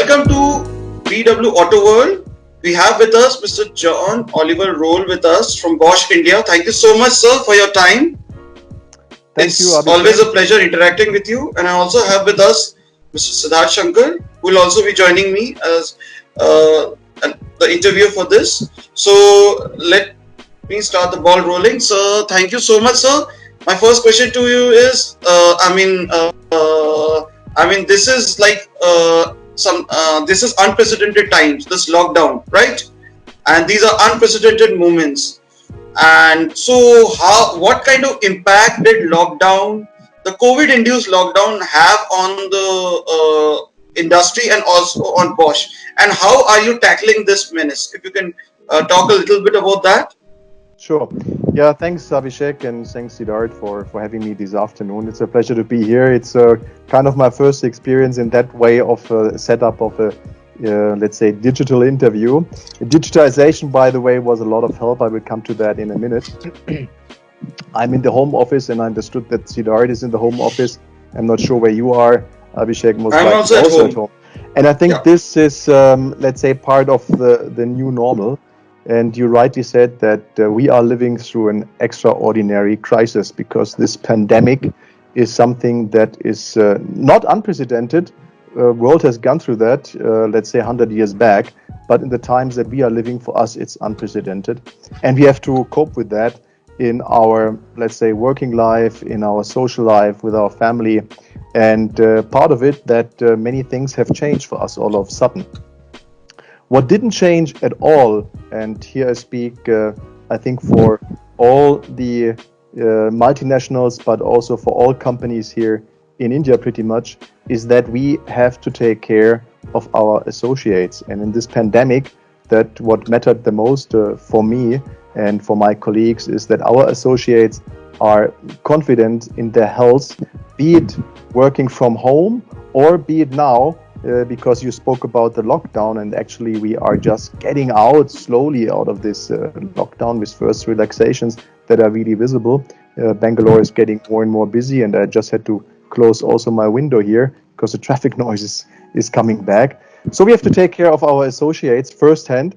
welcome to BWHotWires. We have with us Mr. Jan Oliver Roehrl with us from Bosch India. Thank you so much, sir, for your time. Thank you, It's always a pleasure interacting with you. And I also have with us Mr. Siddharth, who will also be joining me as the interview for this. So let me start the ball rolling. So thank you so much, sir. My first question to you is, this is like this is unprecedented times, this lockdown, right? And these are unprecedented moments. And so, what kind of impact did the COVID-induced lockdown, have on the industry and also on Bosch? And how are you tackling this menace? If you can talk a little bit about that. Sure. Yeah, thanks Avishek and thanks Siddharth for having me this afternoon. It's a pleasure to be here. It's kind of my first experience in that way of setup of a let's say digital interview. Digitization, by the way, was a lot of help. I will come to that in a minute. I'm in the home office and I understood that Siddharth is in the home office. I'm not sure where you are. Abhishek most likely also at home. And I think this is let's say part of the new normal. And you rightly said that we are living through an extraordinary crisis because this pandemic is something that is not unprecedented. World has gone through that, let's say 100 years back, but in the times that we are living, for us, it's unprecedented. And we have to cope with that in our, let's say, working life, in our social life, with our family. And part of it that many things have changed for us all of a sudden. What didn't change at all, and here I speak, I think for all the multinationals, but also for all companies here in India pretty much, is that we have to take care of our associates. And in this pandemic, that what mattered the most for me and for my colleagues is that our associates are confident in their health, be it working from home or be it now, because you spoke about the lockdown, and actually we are just getting out slowly out of this lockdown with first relaxations that are really visible. Bangalore is getting more and more busy, and I just had to close also my window here because the traffic noise is coming back. So we have to take care of our associates firsthand,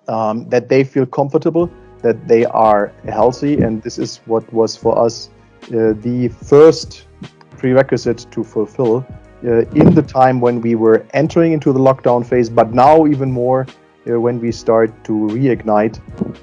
that they feel comfortable, that they are healthy, and this is what was for us the first prerequisite to fulfill in the time when we were entering into the lockdown phase, but now even more when we start to reignite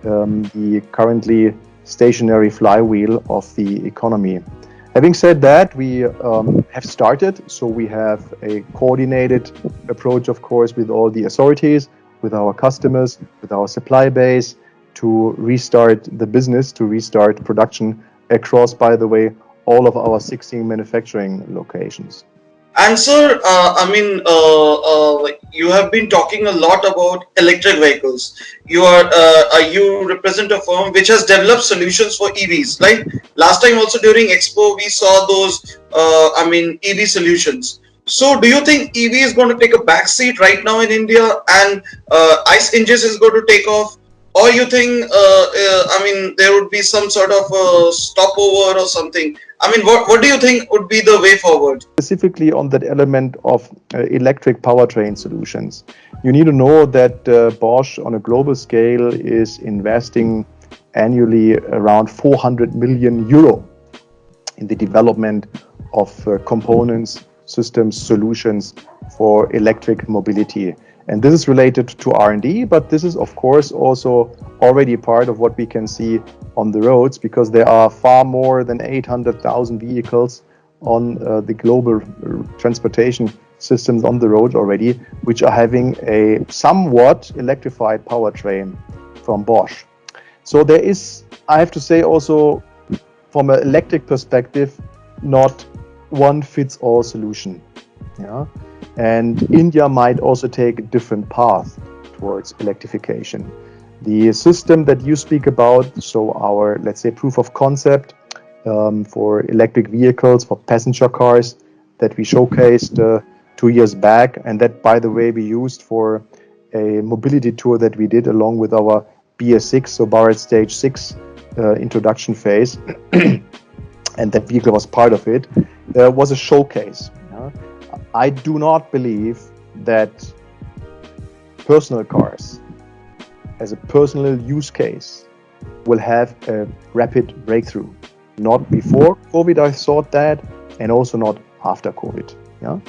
the currently stationary flywheel of the economy. Having said that, we have started, so we have a coordinated approach, of course, with all the authorities, with our customers, with our supply base, to restart the business, to restart production across, by the way, all of our 16 manufacturing locations. And sir, you have been talking a lot about electric vehicles. You represent a firm which has developed solutions for EVs. Like last time also during Expo, we saw those, EV solutions. So do you think EV is going to take a backseat right now in India and ICE engines is going to take off? Or you think, there would be some sort of stopover or something? What do you think would be the way forward? Specifically on that element of electric powertrain solutions, you need to know that Bosch on a global scale is investing annually around 400 million euro in the development of components, systems, solutions for electric mobility. And this is related to R&D, but this is of course also already part of what we can see on the roads, because there are far more than 800,000 vehicles on the global transportation systems on the road already, which are having a somewhat electrified powertrain from Bosch. So there is, I have to say also from an electric perspective, not one fits all solution. Yeah. And India might also take a different path towards electrification. The system that you speak about, so our, let's say, proof of concept for electric vehicles, for passenger cars that we showcased 2 years back, and that, by the way, we used for a mobility tour that we did along with our BS6, so Bharat Stage 6 introduction phase, and that vehicle was part of it, was a showcase. I do not believe that personal cars as a personal use case will have a rapid breakthrough. Not before COVID, I thought that, and also not after COVID. Yeah.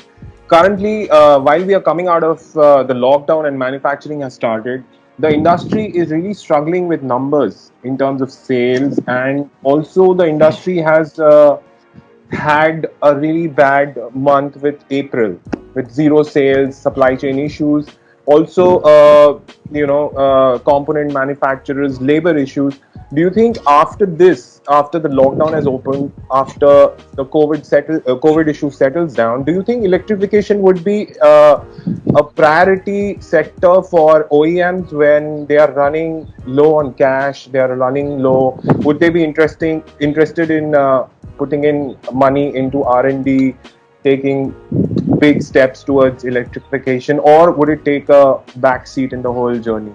Currently, while we are coming out of the lockdown and manufacturing has started, the industry is really struggling with numbers in terms of sales, and also the industry has had a really bad month with April, with zero sales, supply chain issues, also component manufacturers, labor issues. Do you think after this, after the lockdown has opened, after the COVID issue settles down, do you think electrification would be a priority sector for OEMs when they are running low on cash, they are running low? Would they be interested in putting in money into R&D, taking big steps towards electrification, or would it take a back seat in the whole journey?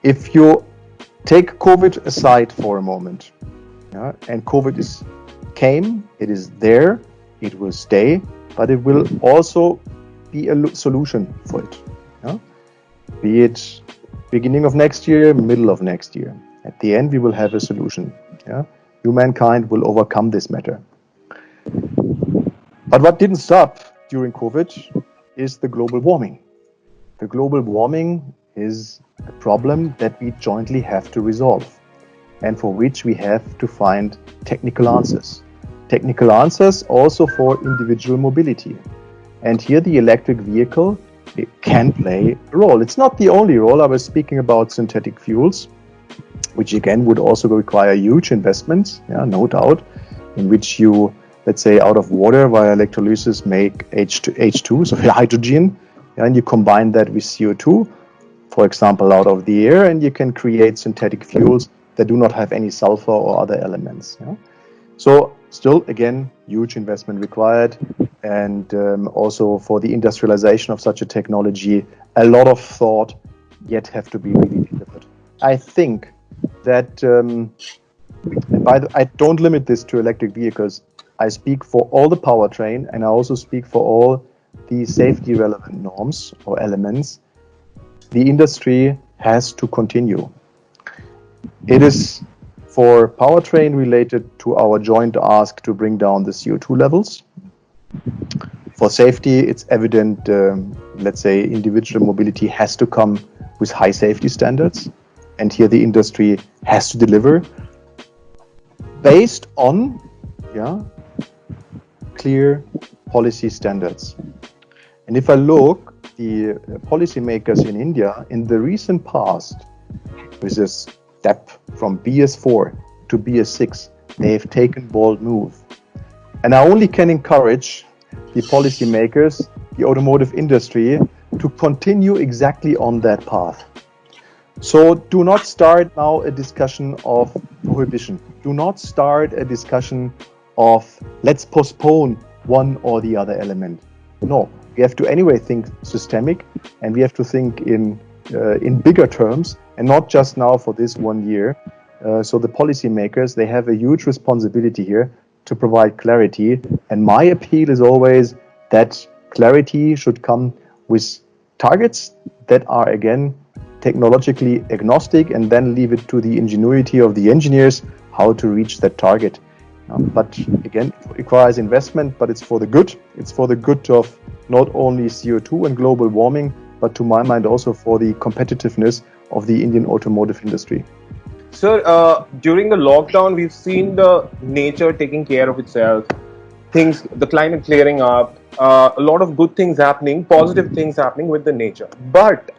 If you take COVID aside for a moment, yeah, and COVID came, it is there, it will stay, but it will also be a solution for it. Yeah? Be it beginning of next year, middle of next year. At the end, we will have a solution. Yeah? Humankind will overcome this matter. But what didn't stop during COVID is the global warming. The global warming is a problem that we jointly have to resolve, and for which we have to find technical answers. Technical answers also for individual mobility. And here the electric vehicle can play a role. It's not the only role. I was speaking about synthetic fuels, which again would also require huge investments, no doubt, in which you, let's say, out of water via electrolysis make H2, so hydrogen, and you combine that with CO2, for example, out of the air, and you can create synthetic fuels that do not have any sulfur or other elements. So still, again, huge investment required, and also for the industrialization of such a technology, a lot of thought yet have to be really delivered. I think that, I don't limit this to electric vehicles. I speak for all the powertrain, and I also speak for all the safety relevant norms or elements. The industry has to continue. It is for powertrain related to our joint ask to bring down the CO2 levels. For safety, it's evident, let's say, individual mobility has to come with high safety standards. And here the industry has to deliver based on clear policy standards. And if I look, the policymakers in India in the recent past, with this step from BS4 to BS6, they have taken bold move. And I only can encourage the policymakers, the automotive industry, to continue exactly on that path. So do not start now a discussion of prohibition. Do not start a discussion of let's postpone one or the other element. No, we have to anyway think systemic, and we have to think in bigger terms, and not just now for this 1 year. So the policymakers, they have a huge responsibility here to provide clarity. And my appeal is always that clarity should come with targets that are, again, technologically agnostic, and then leave it to the ingenuity of the engineers how to reach that target. But again, it requires investment, but it's for the good. It's for the good of not only CO2 and global warming, but to my mind also for the competitiveness of the Indian automotive industry. Sir, during the lockdown, we've seen the nature taking care of itself, the climate clearing up, a lot of good things happening, positive things happening with the nature. But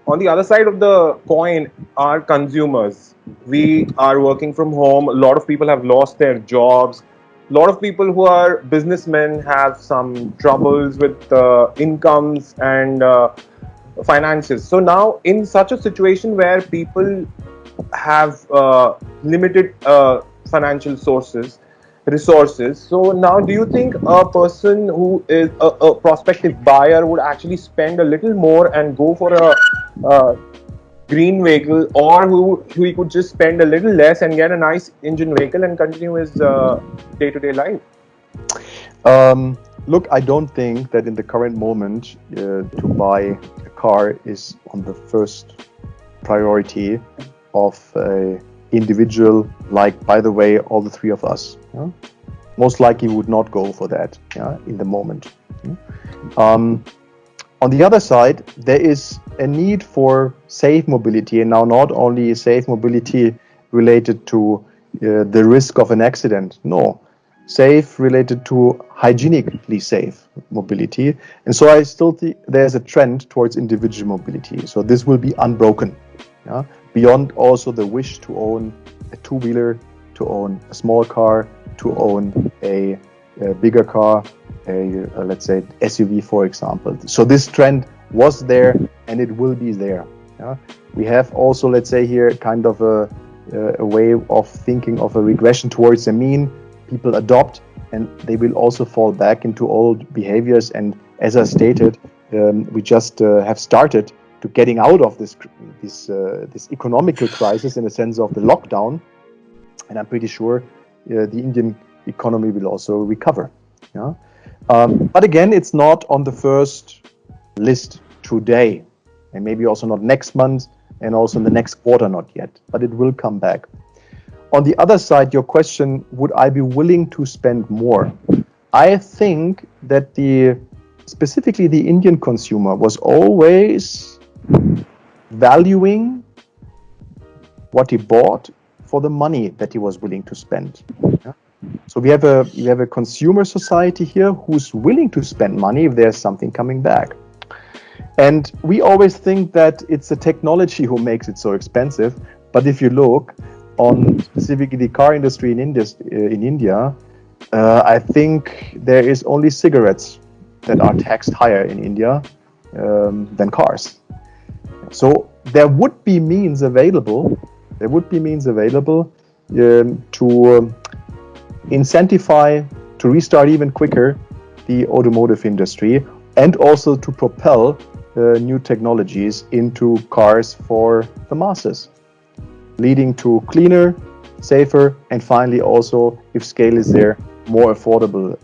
on the other side of the coin are consumers. We are working from home. A lot of people have lost their jobs. A lot of people who are businessmen have some troubles with incomes and finances. So now in such a situation where people have limited financial resources, so now do you think a person who is a prospective buyer would actually spend a little more and go for a green vehicle, or who he could just spend a little less and get a nice engine vehicle and continue his day-to-day life? Look, I don't think that in the current moment to buy a car is on the first priority of an individual, like, by the way, all the three of us. Yeah? Most likely would not go for that, yeah, in the moment. On the other side, there is a need for safe mobility, and now not only safe mobility related to the risk of an accident, no, safe related to hygienically safe mobility. And so I still think there's a trend towards individual mobility. So this will be unbroken, yeah? Beyond also the wish to own a two-wheeler, to own a small car, to own a bigger car, let's say SUV, for example. So this trend was there and it will be there. Yeah? We have also, let's say here, kind of a way of thinking of a regression towards the mean. People adopt and they will also fall back into old behaviors. And as I stated, we just have started to getting out of this economical crisis in the sense of the lockdown. And I'm pretty sure the Indian economy will also recover. Yeah? But again, it's not on the first list today, and maybe also not next month, and also in the next quarter not yet, but it will come back. On the other side, your question, would I be willing to spend more? I think that specifically the Indian consumer was always valuing what he bought for the money that he was willing to spend. Yeah? So we have a consumer society here who's willing to spend money if there's something coming back. And we always think that it's the technology who makes it so expensive. But if you look on specifically the car industry in India, I think there is only cigarettes that are taxed higher in India than cars. So there would be means available. To incentivize, to restart even quicker the automotive industry, and also to propel new technologies into cars for the masses, leading to cleaner, safer, and finally also, if scale is there, more affordable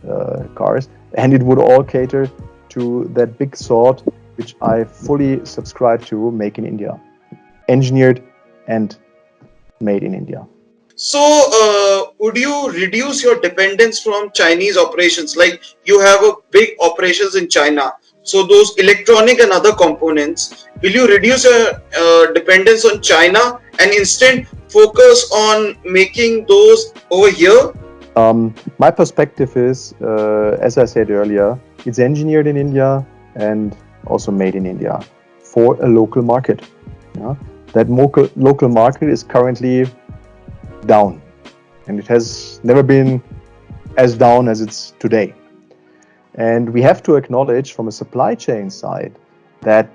cars. And it would all cater to that big thought, which I fully subscribe to: make in India, engineered and made in India. So, would you reduce your dependence from Chinese operations? Like, you have a big operations in China, so those electronic and other components, will you reduce your dependence on China and instead focus on making those over here? My perspective is, as I said earlier, it's engineered in India and also made in India for a local market. Yeah? That local market is currently down, and it has never been as down as it's today. And we have to acknowledge from a supply chain side that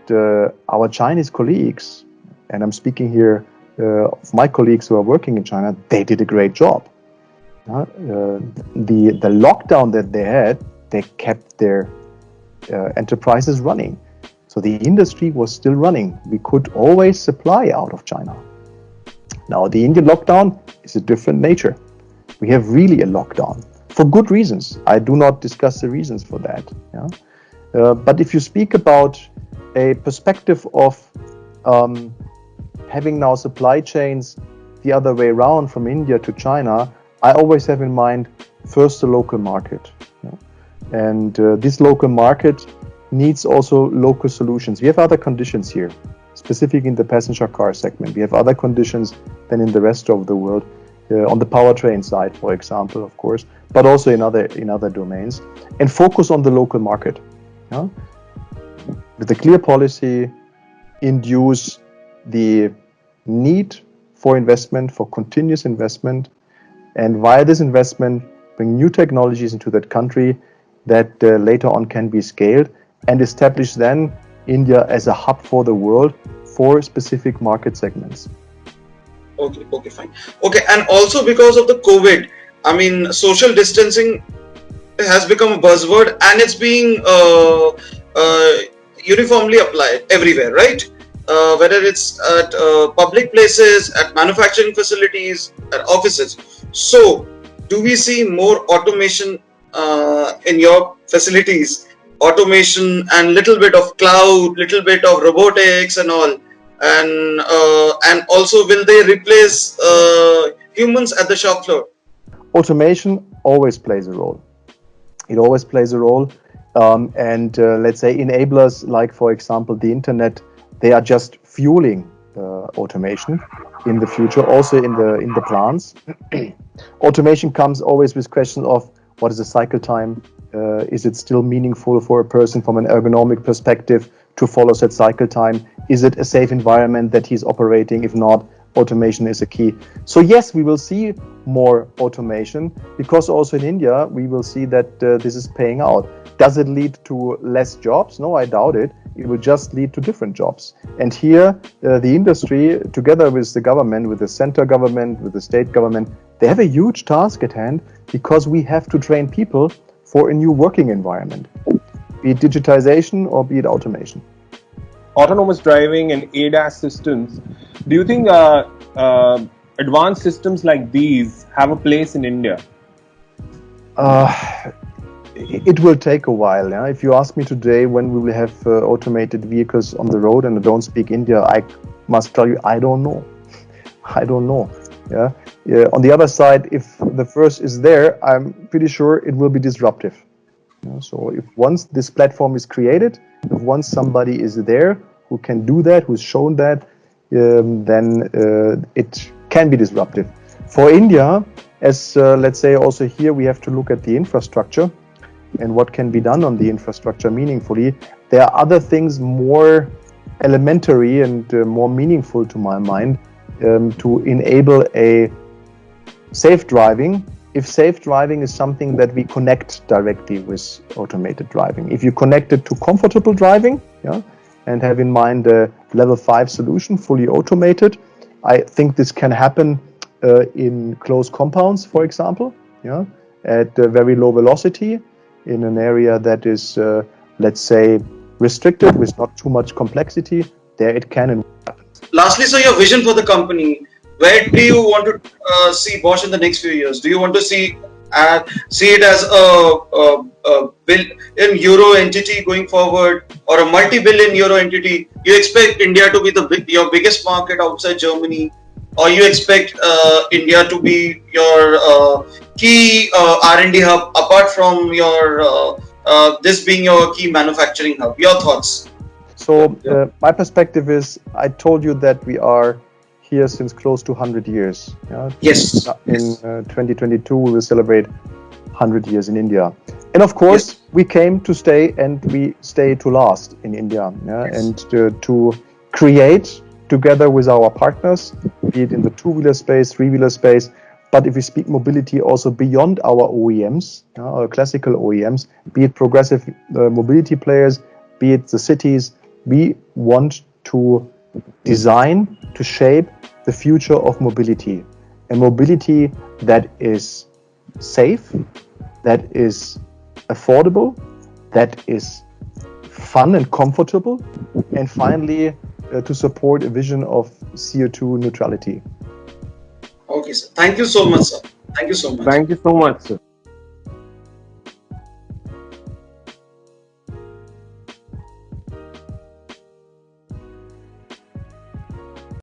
our Chinese colleagues, and I'm speaking here of my colleagues who are working in China, they did a great job. The lockdown that they had, they kept their enterprises running. So the industry was still running. We could always supply out of China. Now, the Indian lockdown is a different nature. We have really a lockdown for good reasons. I do not discuss the reasons for that. Yeah? But if you speak about a perspective of having now supply chains the other way around from India to China, I always have in mind first the local market. Yeah? And this local market needs also local solutions. We have other conditions here, specifically in the passenger car segment. We have other conditions than in the rest of the world, on the powertrain side, for example, of course, but also in other domains, and focus on the local market. Yeah? With a clear policy, induce the need for investment, for continuous investment, and via this investment, bring new technologies into that country that later on can be scaled, and establish then India as a hub for the world for specific market segments. Okay, fine. Okay, and also because of the COVID, I mean, social distancing has become a buzzword, and it's being uniformly applied everywhere, right? Whether it's at public places, at manufacturing facilities, at offices. So, do we see more automation in your facilities, automation and little bit of cloud, little bit of robotics and all, and also will they replace humans at the shop floor? Automation always plays a role. It always plays a role. And let's say enablers like, for example, the internet, they are just fueling automation in the future, also in the plants. Automation comes always with questions of what is the cycle time? Is it still meaningful for a person from an ergonomic perspective to follow that cycle time? Is it a safe environment that he's operating? If not, automation is a key. So yes, we will see more automation, because also in India we will see that this is paying out. Does it lead to less jobs? No, I doubt it. It will just lead to different jobs. And here the industry, together with the government, with the center government, with the state government, they have a huge task at hand, because we have to train people for a new working environment, be it digitization or be it automation. Autonomous driving and ADAS systems, do you think advanced systems like these have a place in India? It will take a while. Yeah? If you ask me today when we will have automated vehicles on the road, and I don't speak India, I must tell you, I don't know. I don't know. Yeah. On the other side, if the first is there, I'm pretty sure it will be disruptive. So if once this platform is created, if once somebody is there who can do that, who's shown that, then it can be disruptive. For India, as let's say also here we have to look at the infrastructure and what can be done on the infrastructure meaningfully. There are other things more elementary and more meaningful to my mind to enable a safe driving. If safe driving is something that we connect directly with automated driving, if you connect it to comfortable driving, yeah, and have in mind a level 5 solution, fully automated, I think this can happen in close compounds, for example, yeah, at a very low velocity, in an area that is, let's say, restricted with not too much complexity. There it can and happen. Lastly, so your vision for the company. Where do you want to see Bosch in the next few years? Do you want to see it as a billion euro entity going forward, or a multi-billion euro entity? You expect India to be your biggest market outside Germany, or you expect India to be your key R&D hub apart from your this being your key manufacturing hub? Your thoughts? So my perspective is, I told you that we are here since close to 100 years. Yeah? Yes. In 2022, we will celebrate 100 years in India. And of course, yes, we came to stay, and we stay to last in India. Yeah? Yes. And to create together with our partners, be it in the two-wheeler space, three-wheeler space, but if we speak mobility also beyond our OEMs, our classical OEMs, be it progressive mobility players, be it the cities, we want to design, to shape the future of mobility. A mobility that is safe, that is affordable, that is fun and comfortable, and finally to support a vision of CO2 neutrality. Okay, sir. Thank you so much, sir. Thank you so much. Thank you so much, sir.